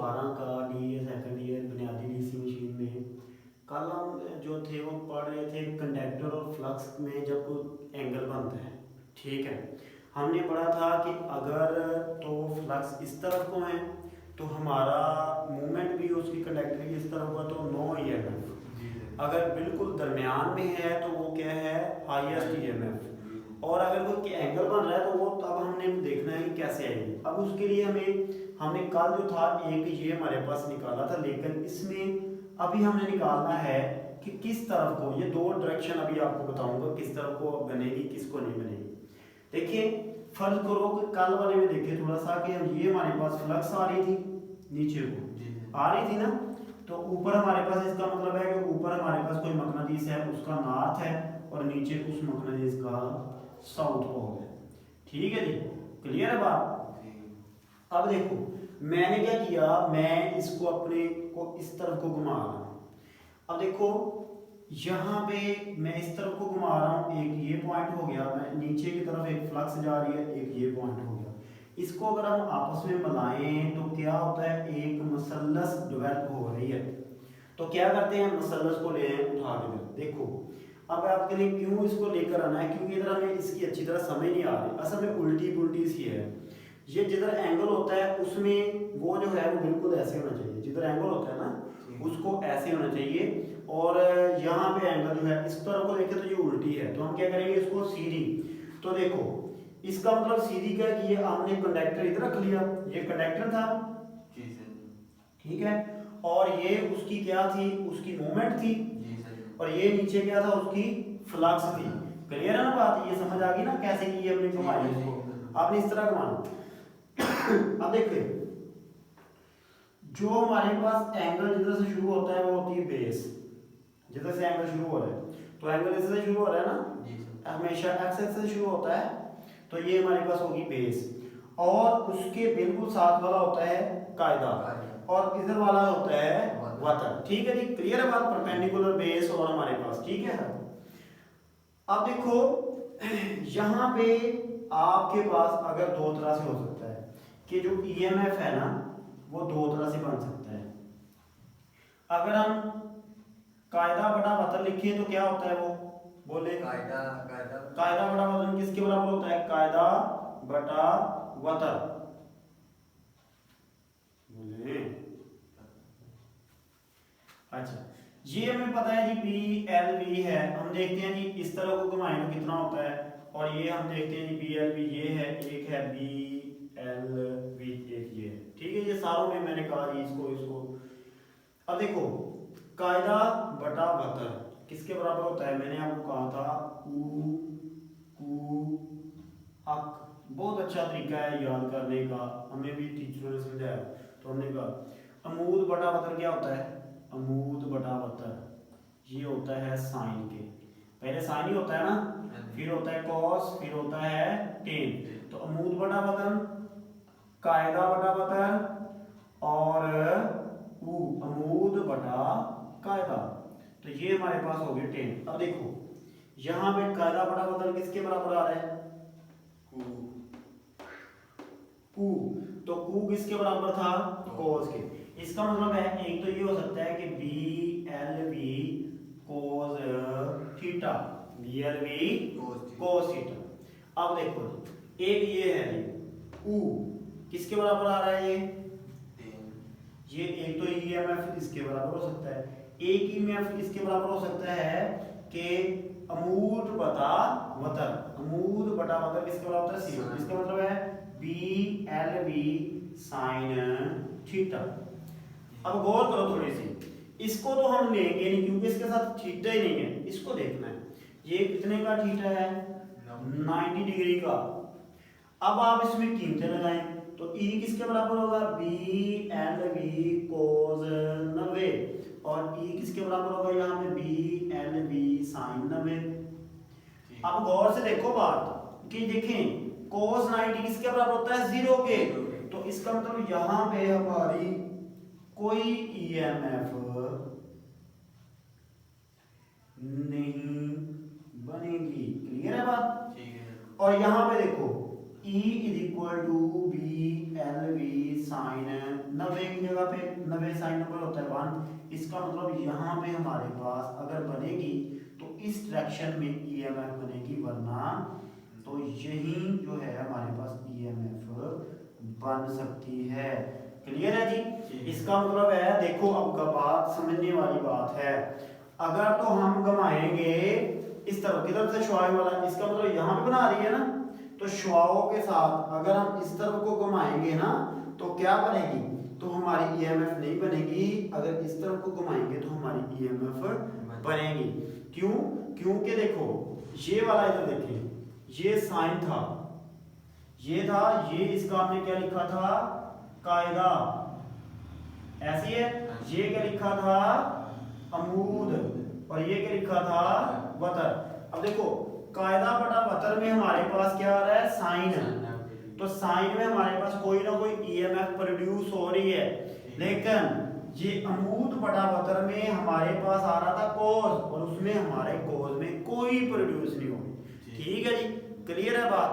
112 का D second year बुनियादी DC machine में कल हम जो थे वो पढ़ रहे थे कंडक्टर और फ्लक्स में जब कोई एंगल बनता है। ठीक है, हमने पढ़ा था कि अगर तो फ्लक्स इस तरफ को है तो हमारा मूवमेंट भी उसकी कंडक्टर की इस तरफ होगा तो नो ईएमएफ। अगर बिल्कुल दरमियान में है तो वो क्या है, हाईएस्ट ईएमएफ। और अगर कोई एंगल बन रहा है तो वो तब हमने देखना है कि कैसे आएगी। अब उसके लिए हमने कल जो था एक ये हमारे पास निकाला था, लेकिन इसमें अभी हमने निकालना है कि किस तरफ को, ये दो डायरेक्शन अभी आपको बताऊंगा किस तरफ को बनेगी किसको नहीं बनेगी। देखिए फर्ज करो कि कल वाले में देखिए थोड़ा सा कि ये हमारे पास फ्लक्स आ रही थी, नीचे को आ रही थी ना, तो ऊपर हमारे पास इसका मतलब है कि ऊपर हमारे पास कोई मकनातीस है उसका नॉर्थ है और नीचे उस मकनातीस का साउथ पोल है। ठीक है जी, क्लियर है बात। अब देखो मैंने क्या किया, मैं इसको अपने को इस तरफ को घुमा रहा हूँ। अब देखो यहाँ पे मैं इस तरफ को घुमा रहा हूँ, एक ये पॉइंट हो गया, मैं नीचे की तरफ एक फ्लक्स जा रही है, एक ये पॉइंट हो गया। इसको अगर हम आपस में मिलाएं तो क्या होता है, एक मसलस डेवलप हो रही है। तो क्या करते हैं, मसलस को ले उठा के देखो। अब आपके लिए क्यों इसको लेकर आना है, क्योंकि इधर हमें इसकी अच्छी तरह समझ नहीं आ रही, असल में उल्टी पुल्टी सी है। ये जिधर एंगल होता है उसमें वो जो है वो बिल्कुल ऐसे होना चाहिए, जिधर एंगल होता है ना उसको ऐसे होना चाहिए। और यहाँ पे एंगल जो है इस तरफ को देखें तो ये उल्टी है, तो हम क्या करेंगे इसको सीधी। तो देखो इसका मतलब सीधी का कि ये हमने कंडक्टर इधर रख लिया, ये कंडक्टर था, ठीक है, और ये उसकी क्या थी, उसकी मूवमेंट थी, और ये नीचे क्या था, उसकी फ्लक्स थी। क्लियर है ना बात, ये समझ आ गई ना कैसे की हमने घुमाई इसको, आपने इस तरह घुमाना। अब देखिए जो हमारे पास एंगल जिधर से शुरू होता है वो होती है बेस, जिधर से एंगल शुरू हो रहा है, तो एंगल इससे शुरू हो रहा है ना, हमेशा एक्स एक्सिस से शुरू होता है, तो ये हमारे पास होगी बेस, और उसके बिल्कुल साथ वाला होता है कायदा, और इधर वाला होता है वतन। ठीक है जी, क्लियर है बात, परपेंडिकुलर बेस और हमारे पास, ठीक है। अब देखो यहाँ पे आपके पास अगर दो तरह से हो सकता है कि जो ईएमएफ है ना वो दो तरह से बन सकता है। अगर हम कायदा बटा वतन लिखिए तो क्या होता है, वो बोले कायदा बटा वतन किसके बराबर होता है, कायदा बटा वतन, बोले। अच्छा ये हमें पता है जी पी एल वी है, हम देखते हैं जी इस तरह को घुमाएं तो कितना होता है, और ये हम देखते हैं जी पी एल वी ये है, एक है बी एल वी, एक ये है। ठीक है, ये सारों में मैंने कहा जी इसको। अब देखो कायदा बटा वतन किसके बराबर होता है, मैंने आपको कहा था ऊ कू अक, बहुत अच्छा तरीका है याद करने का, हमें भी टीचरों ने समझाया। तो हमने कहा अमूद बटा वतन क्या होता है, अमूद बटा वतन ये होता है साइन के, पहले साइन ही होता है ना, फिर होता है कॉस, फिर होता है टेन। तो अमूद बटा वतन, कायदा बटा वतन और अमूद बटा कायदा, तो ये हमारे पास हो गए टेन। अब देखो यहाँ पे कायदा बटा वतन किसके बराबर आ रहा है, कू, तो कू किसके बराबर था, कोस के। इसका मतलब है एक तो ये हो सकता है कि B L V cos theta, B L V cos theta. अब देखो एक ये है ऊ किसके बराबर आ रहा है, ये एक तो ईएमएफ इसके बराबर हो सकता है, एक ईएमएफ इसके बराबर हो सकता है कि अमूद बटा वतन, अमूद बटा वतन किसके बराबर होता है, सी, इसका मतलब है B L V sine theta. अब गौर करो थोड़ी सी, इसको तो हम लेंगे नहीं क्योंकि इसके साथ थीटा ही नहीं है, इसको देखना है ये कितने का थीटा है, 90 डिग्री का। अब आप इसमें कीमतें लगाएं तो ई किसके बराबर होगा, बी एल वी कोस 90, और ई किसके बराबर होगा यहाँ पे, बी एल वी साइन 90। अब गौर से देखो बात कि देखें कोस 90 किसके बराबर होता है, 0 के, तो इसका मतलब यहाँ पे हमारी कोई ईएमएफ नहीं बनेगी। क्लियर है बात। और यहाँ पे देखो E is equal to B L V sine 90 की जगह पे 90 साइन नंबर होता है 1। इसका मतलब यहाँ पे हमारे पास अगर बनेगी तो इस डायरेक्शन में ईएमएफ बनेगी, वरना तो यही जो है हमारे पास ईएमएफ बन सकती है। क्लियर है जी? इसका मतलब है, देखो अब का बात समझने वाली बात है। अगर तो हम घुमाएंगे इस तरफ, किधर से शुआएं वाला, इसका मतलब यहाँ पे बना रही है ना, तो शुआओं के साथ अगर हम इस तरफ को घुमाएंगे ना तो क्या बनेगी, तो हमारी ईएमएफ नहीं बनेगी। अगर इस तरफ को घुमाएंगे तो हमारी ईएमएफ बनेगी। क्यों? क्योंकि देखो ये वाला इधर देखें, ये साइन था, ये था, ये इसका हमने क्या लिखा था, कायदा, ऐसी है। ये क्या लिखा था, अमूद, और ये क्या लिखा था, वतर। अब देखो कायदा बटा वतर में हमारे पास क्या आ रहा है, साइन। तो साइन में हमारे पास कोई ना कोई ईएमएफ प्रोड्यूस हो रही है, लेकिन ये अमूद बटा वतर में हमारे पास आ रहा था कोस, और उसमें हमारे कोस में कोई प्रोड्यूस नहीं हो रही। ठीक है जी, क्लियर है बात?